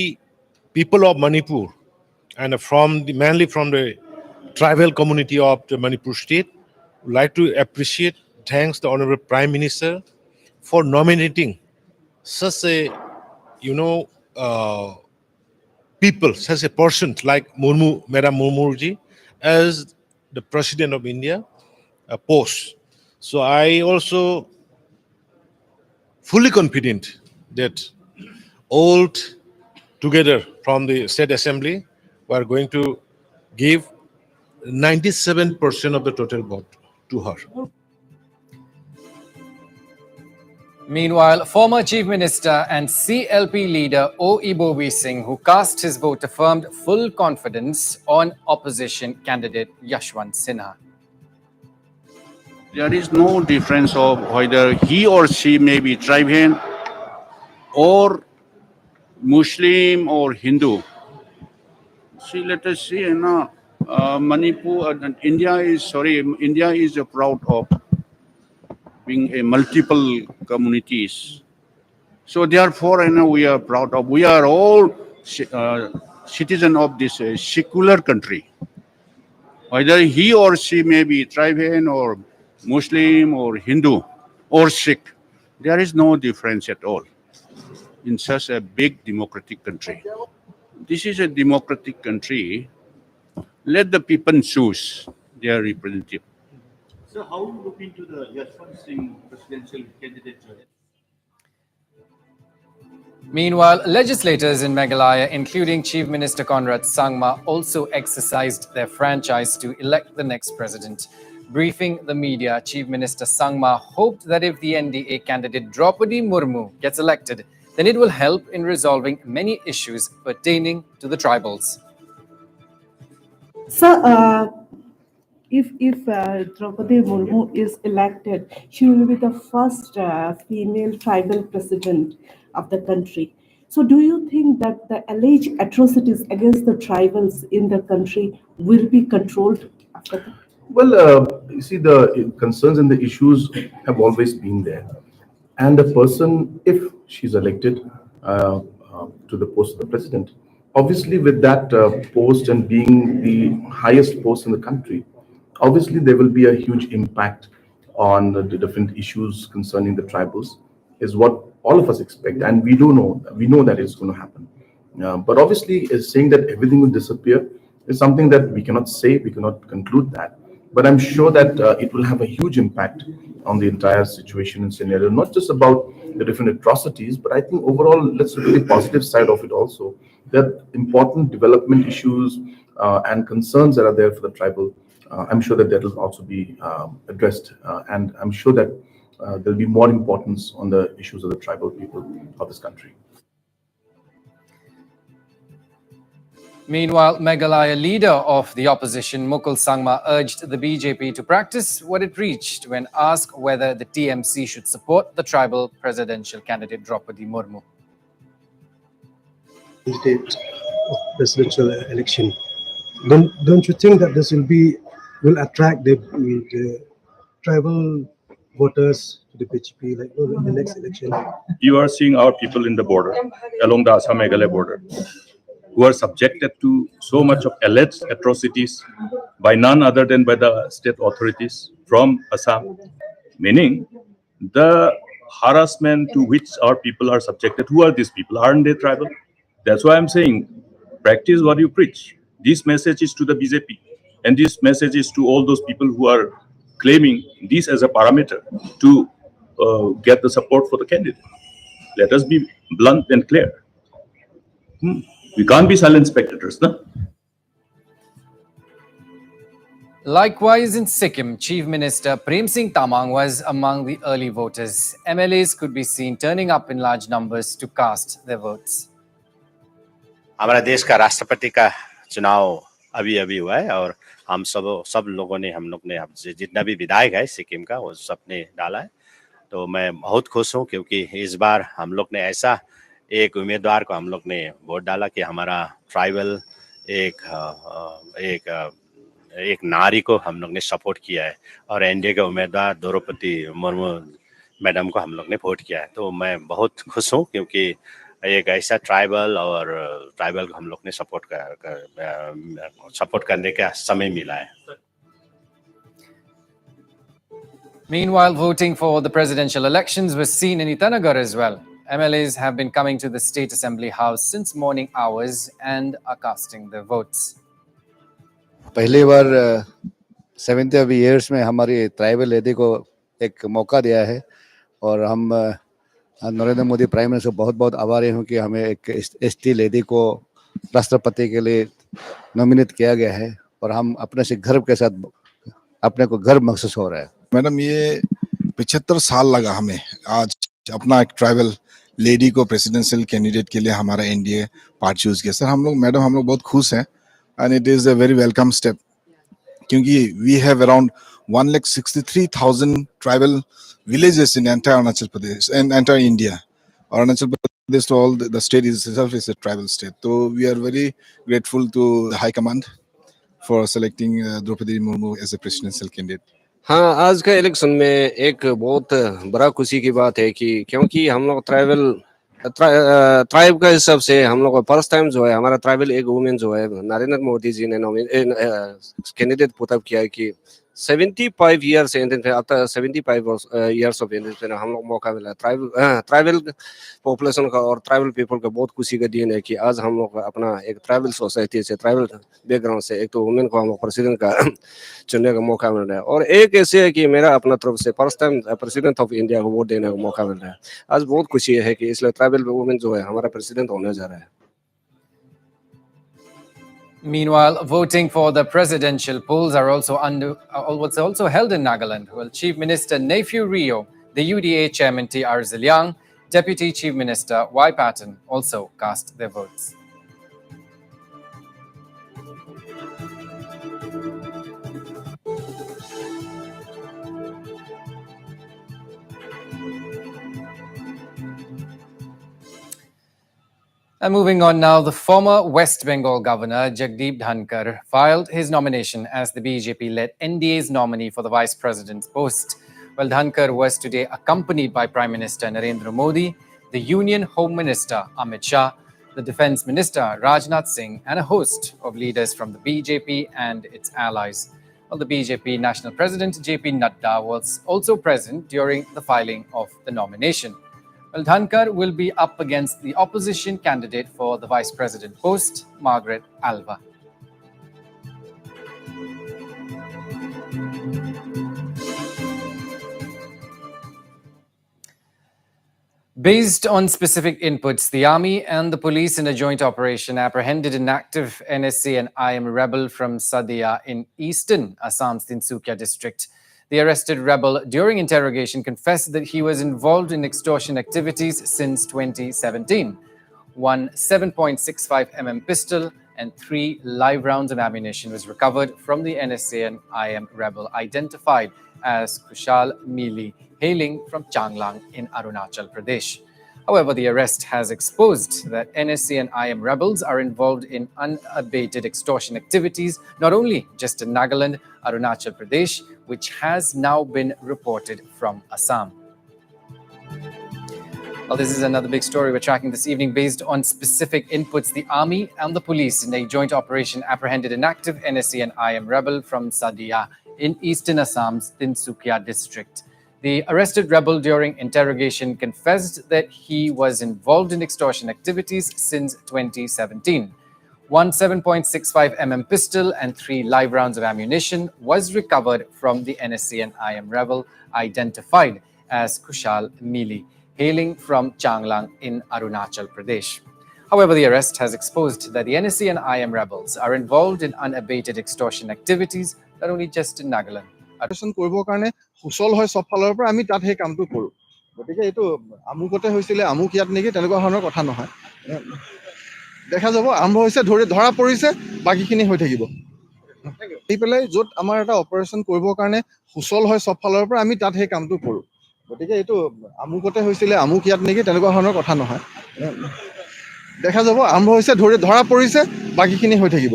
people of Manipur, and mainly from the tribal community of the Manipur state, would like to appreciate, thanks the Honorable Prime Minister for nominating such a, people, such a person like Madam Murmuji as the President of India post. So I also fully confident that all together from the state assembly we are going to give 97% of the total vote to her. Meanwhile, former Chief Minister and CLP leader O. Ibobi Singh, who cast his vote, affirmed full confidence on opposition candidate Yashwant Sinha. There is no difference of whether he or she may be tribal or Muslim or Hindu. See, let us see, Manipur, India is proud of being a multiple communities. So therefore, we are proud of. We are all citizen of this secular country. Whether he or she may be tribal or Muslim or Hindu or Sikh, there is no difference at all in such a big democratic country. This is a democratic country. Let the people choose their representative. So how do you look into the Yashwant Singh presidential candidature? Meanwhile, legislators in Meghalaya, including Chief Minister Conrad Sangma, also exercised their franchise to elect the next president. Briefing the media, Chief Minister Sangma hoped that if the NDA candidate Draupadi Murmu gets elected, then it will help in resolving many issues pertaining to the tribals. Sir, if Draupadi Murmu is elected, she will be the first female tribal president of the country. So do you think that the alleged atrocities against the tribals in the country will be controlled after that? Well, you see, the concerns and the issues have always been there. And a person, if she's elected to the post of the president, obviously with that post and being the highest post in the country, obviously there will be a huge impact on the different issues concerning the tribals, is what all of us expect. And we know that it's going to happen. But obviously, saying that everything will disappear is something that we cannot say, we cannot conclude that. But I'm sure that it will have a huge impact on the entire situation and scenario, not just about the different atrocities, but I think overall, let's look at the positive side of it also. There are important development issues and concerns that are there for the tribal. I'm sure that will also be addressed, and I'm sure that there'll be more importance on the issues of the tribal people of this country. Meanwhile, Meghalaya leader of the opposition, Mukul Sangma, urged the BJP to practice what it preached when asked whether the TMC should support the tribal presidential candidate Draupadi Murmu. Date of presidential election. Don't you think that this will attract the tribal voters to the BJP, like in the next election? You are seeing our people in the border, along the Assam-Meghalaya border, who are subjected to so much of alleged atrocities by none other than by the state authorities from Assam, meaning the harassment to which our people are subjected. Who are these people? Aren't they tribal? That's why I'm saying, practice what you preach. This message is to the BJP, and this message is to all those people who are claiming this as a parameter to get the support for the candidate. Let us be blunt and clear. We can't be silent spectators, no? Likewise, in Sikkim, Chief Minister Prem Singh Tamang was among the early voters. MLAs could be seen turning up in large numbers to cast their votes. हमारा देश का राष्ट्रपति का चुनाव अभी हुआ है और हम सब लोगों ने हम लोग ने जितना भी विधायक है सिक्किम का वो सबने डाला है, तो मैं बहुत खुश हूँ क्योंकि इस बार हम लोग ने ऐसा एक उम्मीदवार को हम लोग ने वोट डाला कि हमारा ट्राइबल एक नारी को हम लोग ने सपोर्ट किया है और एनडीए के उम्मीदवार द्रौपदी मुर्मू मैडम को हम लोग ने वोट किया है, तो मैं बहुत खुश हूँ क्योंकि एक ऐसा ट्राइबल को हम लोग ने सपोर्ट करने का समय मिला है. Meanwhile, voting for the presidential elections was seen in Itanagar as well. MLAs have been coming to the State Assembly House since morning hours and are casting their votes. पहली बार 70 years में हमारी tribal lady को एक मौका दिया है और हम नरेंद्र मोदी प्राइम मिनिस्टर बहुत बहुत आभारी हूँ कि हमें एक एसटी लेडी को राष्ट्रपति के लिए नॉमिनेट किया गया है और हम अपने से गर्व के साथ अपने को गर्व महसूस हो रहा है. मैडम, ये 75 साल लगा हमें आज अपना एक ट्राइबल लेडी को प्रेसिडेंशियल कैंडिडेट के लिए हमारा एनडीए पार्टी चूज किया. सर हम लोग बहुत खुश हैं and it is a very welcome step क्योंकि we have around 1,63,000 tribal villages in entire Arunachal Pradesh and entire India. Arunachal Pradesh, to all the state itself is a tribal state. So we are very grateful to the High Command for selecting Draupadi Murmu as a presidential candidate. हाँ, आज का election में एक बहुत बड़ा खुशी की बात है कि क्योंकि हम लोग ट्राइब का हिसाब से हम लोग फर्स्ट टाइम जो है हमारा ट्राइबल एक वुमेन जो है नरेंद्र मोदी जी ने कैंडिडेट पुट अप किया है कि 75 years after 75 years of independence हम लोग मौका मिला ट्राइबल पॉपुलेशन का और ट्राइबल पीपल का बहुत खुशी का दिन है कि आज हम लोग अपना एक ट्राइबल सोसाइटी से ट्राइबल बैकग्राउंड से एक तो वुमेन को हम लोग प्रेसिडेंट का चुनने का मौका मिल रहा है और एक ऐसे है कि मेरा अपना तरफ से first time president of India को वोट देने का मौका मिल रहा है। आज बहुत खुशी है कि इसलिए ट्राइबल वुमेन जो है हमारा प्रेसिडेंट होने जा रहा है। Meanwhile, voting for the presidential polls are was also held in Nagaland. Well, Chief Minister Nephew Rio, the UDA Chairman T.R. Ziliang, Deputy Chief Minister Y. Patton also cast their votes. And moving on now, the former West Bengal governor, Jagdeep Dhankar, filed his nomination as the BJP-led NDA's nominee for the vice president's post. Well, Dhankar was today accompanied by Prime Minister Narendra Modi, the Union Home Minister Amit Shah, the Defence Minister Rajnath Singh, and a host of leaders from the BJP and its allies. Well, the BJP National President JP Nadda was also present during the filing of the nomination. Well, Dhankar will be up against the opposition candidate for the vice president post, Margaret Alva. Based on specific inputs, the army and the police in a joint operation apprehended an active NSC and IM rebel from Sadia in eastern Assam's Tinsukia district. The arrested rebel, during interrogation, confessed that he was involved in extortion activities since 2017. One 7.65 mm pistol and 3 live rounds of ammunition was recovered from the NSA and IM rebel, identified as Kushal Mili, hailing from Changlang in Arunachal Pradesh. However, the arrest has exposed that NSA and IM rebels are involved in unabated extortion activities, not only just in Nagaland, Arunachal Pradesh, which has now been reported from Assam. Well, this is another big story we're tracking this evening. Based on specific inputs, the army and the police in a joint operation apprehended an active NSA and IM rebel from Sadia in eastern Assam's Tinsukia district. The arrested rebel, during interrogation, confessed that he was involved in extortion activities since 2017. One 7.65 mm pistol and 3 live rounds of ammunition was recovered from the NSA and IM rebel, identified as Kushal Mili, hailing from Changlang in Arunachal Pradesh. However, the arrest has exposed that the NSA and IM rebels are involved in unabated extortion activities, not only just in Nagaland. কৰিবৰ কাৰণে সুচল হয় সব ফালৰ পৰা আমি তাত সেই কামটো কৰোঁ গতিকে এইটো আমুকতে হৈছিলে আমুক ইয়াত নেকি তেনেকুৱা ধৰণৰ কথা নহয় দেখা যাব আৰম্ভ হৈছে ধৰা পৰিছে বাকিখিনি হৈ থাকিব এই পেলাই য'ত আমাৰ এটা অপাৰেশ্যন কৰিবৰ কাৰণে সুচল হয় সব ফালৰ পৰা আমি তাত সেই কামটো কৰোঁ গতিকে এইটো আমুকতে হৈছিলে আমুক ইয়াত নেকি তেনেকুৱা ধৰণৰ কথা নহয় দেখা যাব আৰম্ভ হৈছে ধৰা পৰিছে বাকিখিনি হৈ থাকিব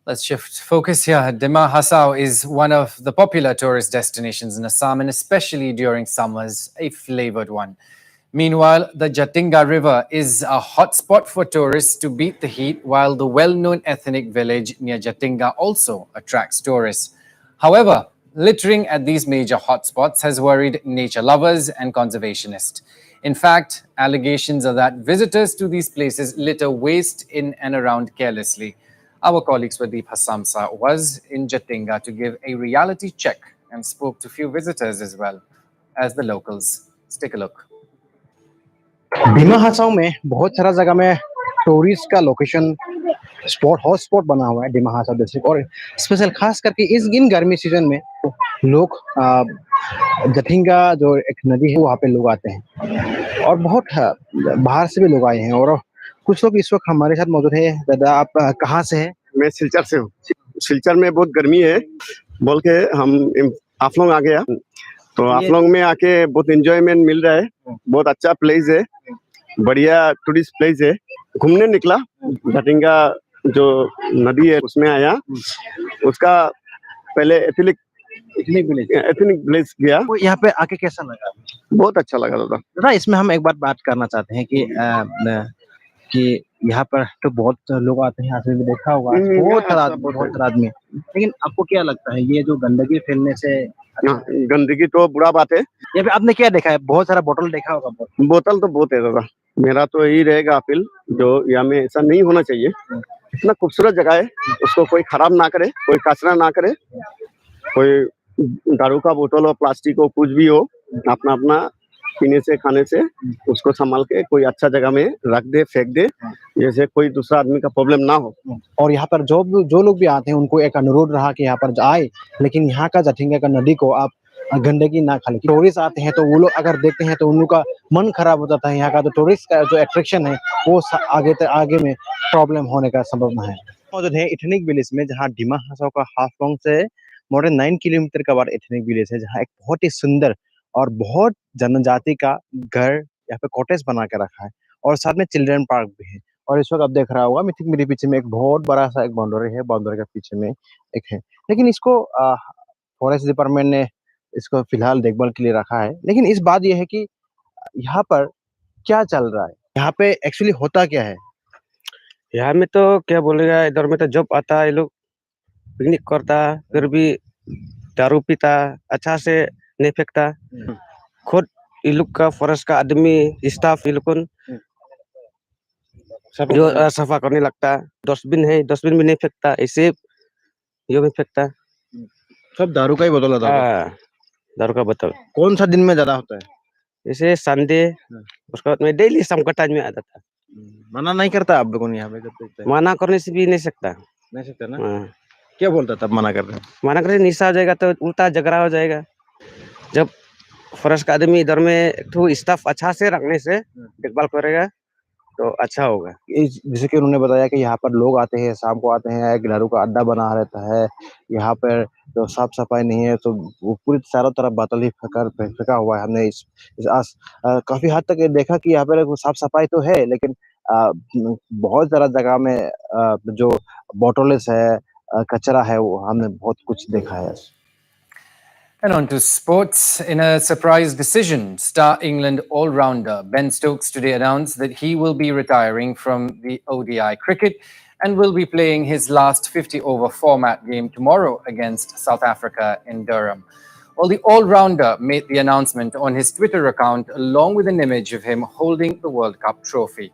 Let's shift focus here. Dima Hasao is one of the popular tourist destinations in Assam, and especially during summers, a flavored one. Meanwhile, the Jatinga River is a hotspot for tourists to beat the heat, while the well-known ethnic village near Jatinga also attracts tourists. However, littering at these major hotspots has worried nature lovers and conservationists. In fact, allegations are that visitors to these places litter waste in and around carelessly. Our colleague Swadeep Hassamsa was in Jatinga to give a reality check and spoke to few visitors as well as the locals. Let's take a look. Dima Hasao में बहुत सारा जगह में tourist का location spot hot spot बना हुआ है Dima Hasao district और स्पेशल खास करके इन गर्मी सीजन में लोग जतिंगा जो एक नदी है वहाँ पे लोग आते हैं और बहुत बाहर से भी लोग आए हैं और कुछ लोग इस वक्त हमारे साथ मौजूद है दादा आप कहाँ से हैं मैं सिलचर से हूँ सिलचर में बहुत गर्मी है बोल के हम आप लोग आ गया तो आप लोग में आके बहुत एंजॉयमेंट मिल रहा है बहुत अच्छा प्लेस है बढ़िया टूरिस्ट प्लेस है घूमने निकला जटिंगा जो नदी है उसमें आया उसका पहले एथनिक एथनिक विलेज गया। वो यहाँ पे आके कैसा लगा? बहुत अच्छा लगा दादा। दादा इसमें हम एक बात करना चाहते हैं कि यहाँ पर तो बहुत लोग आते हैं, आपने भी देखा होगा बहुत तादाद में, लेकिन आपको क्या लगता है ये जो गंदगी फैलने से? गंदगी तो बुरा बात है। यहाँ पे आपने क्या देखा है? बहुत सारा बोतल देखा होगा। बोतल तो बहुत है दादा। मेरा तो यही रहेगा अपील, जो यहाँ में ऐसा नहीं होना चाहिए। इतना खूबसूरत जगह है, उसको कोई खराब ना करे, कोई कचरा ना करे, कोई दारू का बोतल हो, प्लास्टिक हो, कुछ भी हो, अपना अपना पीने से खाने से उसको संभाल के कोई अच्छा जगह में रख दे, फेंक दे, जैसे कोई दूसरा आदमी का प्रॉब्लम ना हो। और यहाँ पर जो लोग भी आते हैं उनको एक अनुरोध रहा कि यहाँ पर आए, लेकिन यहाँ का जठिंगा का नदी को आप गंदगी ना खाली। टूरिस्ट आते हैं तो वो लोग अगर देखते हैं तो उन लोग का मन खराब हो जाता है। यहाँ का जो टूरिस्ट का जो अट्रैक्शन है वो आगे में प्रॉब्लम होने का संभावना है। मौजूद है एथनिक विलेज में, जहाँ डिमा हासाओ का हाफलोंग से मोर देन 9 किलोमीटर का बाद एथनिक विलेज है, जहाँ एक बहुत ही सुंदर और बहुत जनजाति का घर यहाँ पे कॉटेज बना के रखा है, और साथ में चिल्ड्रन पार्क भी है। और इस वक्त आप देख रहा होगा मेरे पीछे में एक बहुत बड़ा सा एक बाउंड्री है, बाउंड्री के पीछे में एक है, लेकिन इसको फॉरेस्ट डिपार्टमेंट ने इसको फिलहाल देखभाल के लिए रखा है। लेकिन इस बात यह है कि यहाँ पर क्या चल रहा है, यहाँ पे एक्चुअली होता क्या है? यहाँ में तो क्या बोलेगा, इधर में तो जब आता है ये लोग पिकनिक करता, फिर भी दारू पीता, अच्छा से नहीं फेंकता। खुद ये लोग का फॉरेस्ट का आदमी स्टाफ ये लोग जो सफा करने लगता। डस्टबिन है, डस्टबिन भी नहीं फेंकता, ऐसे यो भी फेंकता। सब दारू का ही बोतल आता है। दारू का बोतल कौन सा दिन में ज्यादा होता है? जैसे संडे, उसके बाद में डेली शाम का टाइम में आता था। मना नहीं करता आप लोगों ने यहाँ पे जब देखते हैं? मना करने से भी नहीं सकता। नहीं सकता ना? क्या बोलता तब मना कर रहे हैं? मना करने निशा हो जाएगा तो उल्टा झगड़ा हो जाएगा। जब फॉरेस्ट का आदमी इधर में तो स्टाफ अच्छा से रखने से देखभाल करेगा तो अच्छा होगा। जैसे कि उन्होंने बताया कि यहाँ पर लोग आते हैं, शाम को आते हैं, एक दारू का अड्डा बना रहता है यहाँ पर, तो साफ सफाई नहीं है, तो वो पूरी चारों तरफ बोतल ही फेंका हुआ है। हमने काफी हद तक ये देखा कि यहाँ पर साफ सफाई तो है, लेकिन बहुत सारा जगह में जो बोतल्स है, कचरा है, वो हमने बहुत कुछ देखा है। And on to sports. In a surprise decision, star England all-rounder Ben Stokes today announced that he will be retiring from the ODI cricket and will be playing his last 50-over format game tomorrow against South Africa in Durham. Well, the all-rounder made the announcement on his Twitter account along with an image of him holding the World Cup trophy.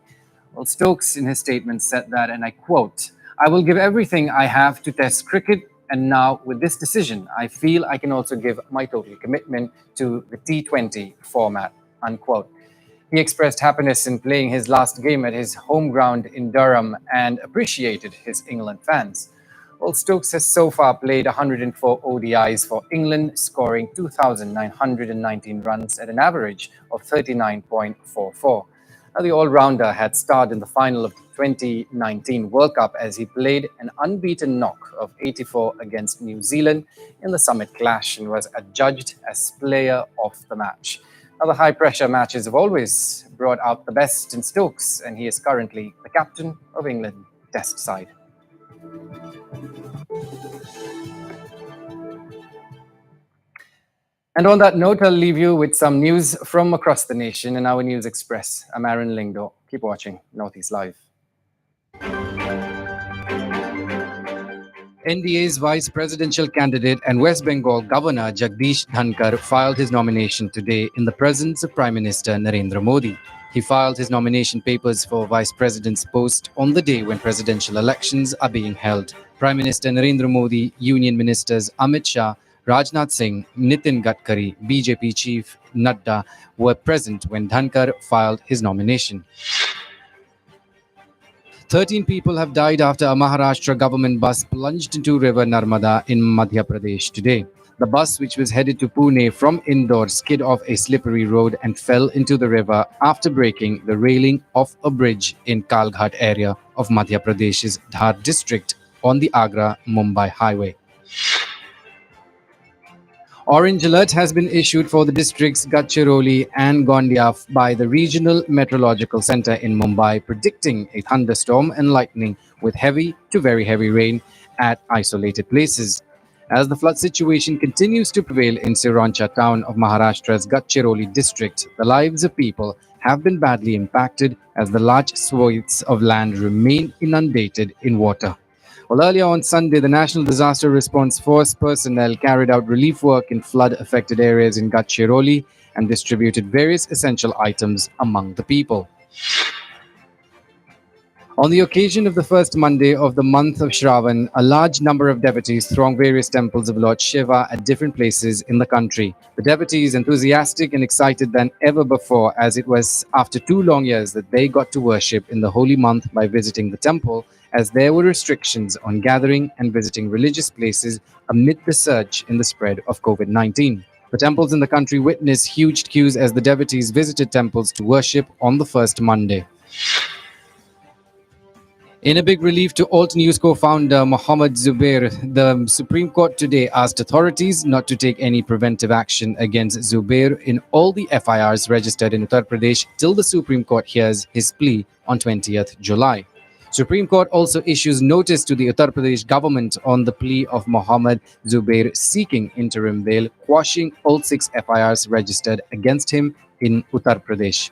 Well, Stokes in his statement said that, and I quote, "I will give everything I have to Test cricket. And now, with this decision, I feel I can also give my total commitment to the T20 format," unquote. He expressed happiness in playing his last game at his home ground in Durham and appreciated his England fans. Well, Stokes has so far played 104 ODIs for England, scoring 2,919 runs at an average of 39.44. Now, the all-rounder had starred in the final of the 2019 World Cup as he played an unbeaten knock of 84 against New Zealand in the Summit Clash and was adjudged as player of the match. Now, the high-pressure matches have always brought out the best in Stokes, and he is currently the captain of England Test side. And on that note, I'll leave you with some news from across the nation in our News Express. I'm Aaron Lingdo. Keep watching Northeast Live. NDA's vice presidential candidate and West Bengal Governor Jagdish Dhankar filed his nomination today in the presence of Prime Minister Narendra Modi. He filed his nomination papers for vice president's post on the day when presidential elections are being held. Prime Minister Narendra Modi, Union Ministers Amit Shah, Rajnath Singh, Nitin Gadkari, BJP Chief Nadda were present when Dhankar filed his nomination. 13 people have died after a Maharashtra government bus plunged into River Narmada in Madhya Pradesh today. The bus, which was headed to Pune from Indore, skid off a slippery road and fell into the river after breaking the railing of a bridge in Kalghat area of Madhya Pradesh's Dhar district on the Agra-Mumbai highway. Orange alert has been issued for the districts Gadchiroli and Gondia by the Regional Meteorological Center in Mumbai, predicting a thunderstorm and lightning with heavy to very heavy rain at isolated places. As the flood situation continues to prevail in Sirancha town of Maharashtra's Gadchiroli district, the lives of people have been badly impacted as the large swathes of land remain inundated in water. Well, earlier on Sunday, the National Disaster Response Force personnel carried out relief work in flood-affected areas in Gadchiroli and distributed various essential items among the people. On the occasion of the first Monday of the month of Shravan, a large number of devotees throng various temples of Lord Shiva at different places in the country. The devotees enthusiastic and excited than ever before, as it was after 2 long years that they got to worship in the holy month by visiting the temple, as there were restrictions on gathering and visiting religious places amid the surge in the spread of COVID-19. The temples in the country witnessed huge queues as the devotees visited temples to worship on the first Monday. In a big relief to Alt News co-founder Mohammed Zubair, the Supreme Court today asked authorities not to take any preventive action against Zubair in all the FIRs registered in Uttar Pradesh till the Supreme Court hears his plea on 20th July. Supreme Court also issues notice to the Uttar Pradesh government on the plea of Mohammed Zubair seeking interim bail, quashing all 6 FIRs registered against him in Uttar Pradesh.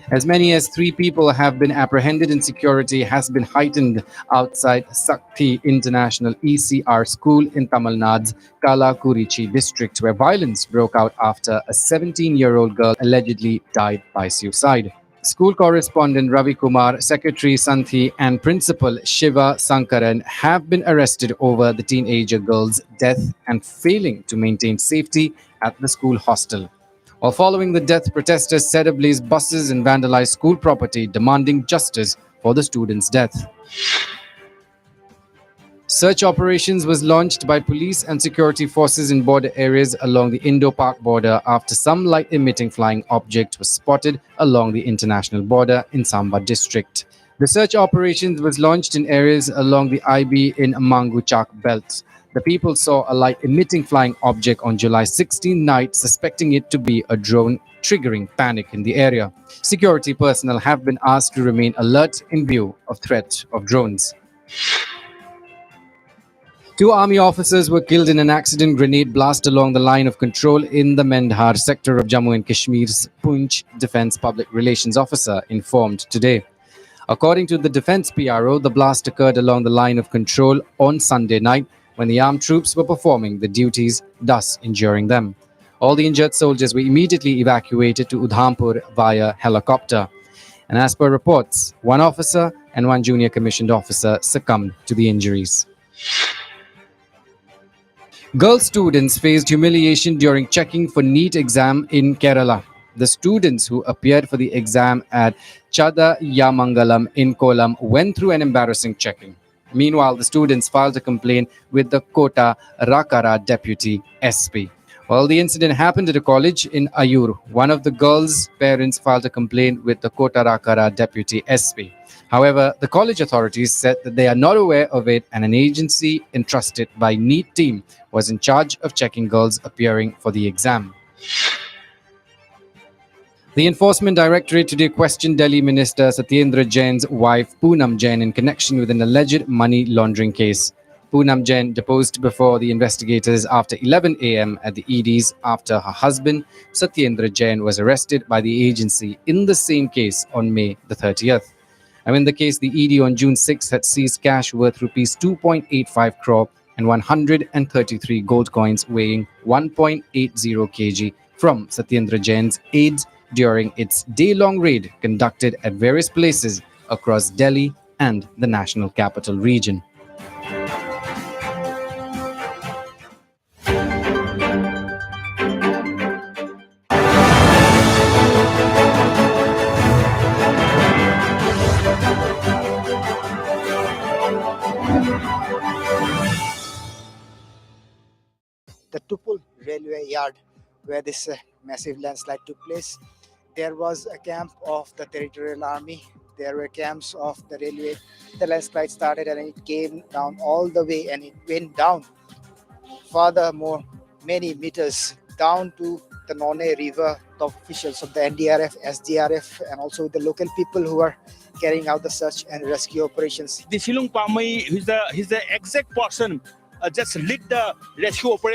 As many as 3 people have been apprehended and security has been heightened outside Sakthi International ECR School in Tamil Nadu's Kalakurichi district, where violence broke out after a 17-year-old girl allegedly died by suicide. School correspondent Ravi Kumar, Secretary Santhi and Principal Shiva Sankaran have been arrested over the teenager girl's death and failing to maintain safety at the school hostel. While following the death, protesters set ablaze buses and vandalized school property, demanding justice for the student's death. Search operations was launched by police and security forces in border areas along the Indo-Pak border after some light-emitting flying object was spotted along the international border in Samba district. The search operations was launched in areas along the IB in Manguchak belt. The people saw a light-emitting flying object on July 16 night, suspecting it to be a drone, triggering panic in the area. Security personnel have been asked to remain alert in view of threat of drones. 2 army officers were killed in an accident grenade blast along the line of control in the Mendhar sector of Jammu and Kashmir's Poonch Defence Public Relations Officer informed today. According to the Defence PRO, the blast occurred along the line of control on Sunday night when the armed troops were performing the duties, thus injuring them. All the injured soldiers were immediately evacuated to Udhampur via helicopter. And as per reports, 1 officer and 1 junior commissioned officer succumbed to the injuries. Girl students faced humiliation during checking for NEET exam in Kerala. The students who appeared for the exam at Chada Yamangalam in Kollam went through an embarrassing checking. Meanwhile, the students filed a complaint with the Kota Rakara deputy SP. Well, the incident happened at a college in Ayur. One of the girls' parents filed a complaint with the Kota Rakara deputy SP. However, the college authorities said that they are not aware of it and an agency entrusted by NEET team was in charge of checking girls appearing for the exam. The Enforcement Directorate today questioned Delhi Minister Satyendra Jain's wife Poonam Jain in connection with an alleged money laundering case. Poonam Jain deposed before the investigators after 11 a.m. at the EDs after her husband Satyendra Jain was arrested by the agency in the same case on May the 30th. And in the case, the ED on June 6th had seized cash worth rupees 2.85 crore and 133 gold coins weighing 1.80 kg from Satyendra Jain's aides during its day-long raid conducted at various places across Delhi and the National Capital Region. The Tupul railway yard where this massive landslide took place. There was a camp of the Territorial Army. There were camps of the railway. The landslide started and it came down all the way and it went down furthermore many meters down to the None River, top officials of the NDRF, SDRF, and also with the local people who are carrying out the search and rescue operations. The Shillong Pamai, he's the exact person just lead the rescue operation.